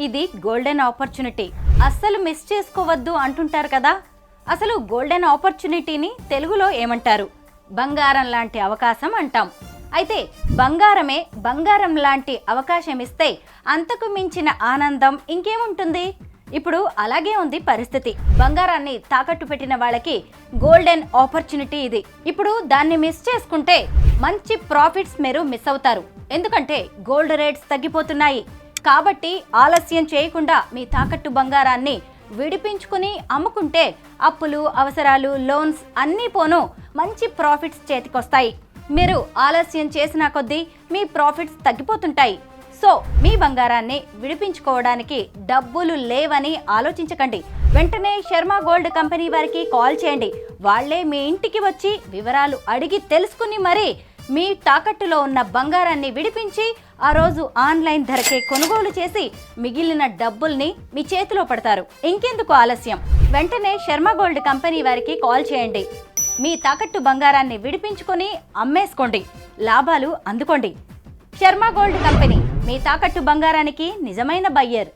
ఇది golden opportunity, అస్సలు miss చేసుకోవద్దు అంటుంటారు కదా. అసలు గోల్డెన్ ఆపర్చునిటీని తెలుగులో ఏమంటారు? బంగారం లాంటి అవకాశం అంటాం. అయితే బంగారమే బంగారం లాంటి అవకాశం ఇస్తే అంతకు మించిన ఆనందం ఇంకేముంటుంది? ఇప్పుడు అలాగే ఉంది పరిస్థితి. బంగారాన్ని తాకట్టు పెట్టిన వాళ్ళకి గోల్డెన్ ఆపర్చునిటీ ఇది. ఇప్పుడు దాన్ని మిస్ చేసుకుంటే మంచి ప్రాఫిట్స్ మీరు మిస్ అవుతారు. ఎందుకంటే గోల్డ్ రేట్స్ తగ్గిపోతున్నాయి. కాబట్టి ఆలస్యం చేయకుండా మీ తాకట్టు బంగారాన్ని విడిపించుకుని అమ్ముకుంటే అప్పులు, అవసరాలు, లోన్స్ అన్నీ పోను మంచి ప్రాఫిట్స్ చేతికొస్తాయి. మీరు ఆలస్యం చేసిన కొద్దీ మీ ప్రాఫిట్స్ తగ్గిపోతుంటాయి. సో మీ బంగారాన్ని విడిపించుకోవడానికి డబ్బులు లేవని ఆలోచించకండి. వెంటనే శర్మ గోల్డ్ కంపెనీ వారికి కాల్ చేయండి. వాళ్లే మీ ఇంటికి వచ్చి వివరాలు అడిగి తెలుసుకుని మరీ మీ తాకట్టులో ఉన్న బంగారాన్ని విడిపించి ఆ రోజు ఆన్లైన్ ధరకే కొనుగోలు చేసి మిగిలిన డబ్బుల్ని మీ చేతిలో పడతారు. ఇంకెందుకు ఆలస్యం? వెంటనే శర్మ గోల్డ్ కంపెనీ వారికి కాల్ చేయండి. మీ తాకట్టు బంగారాన్ని విడిపించుకొని అమ్మేసుకోండి, లాభాలు అందుకోండి. శర్మ గోల్డ్ కంపెనీ మీ తాకట్టు బంగారానికి నిజమైన బయ్యర్.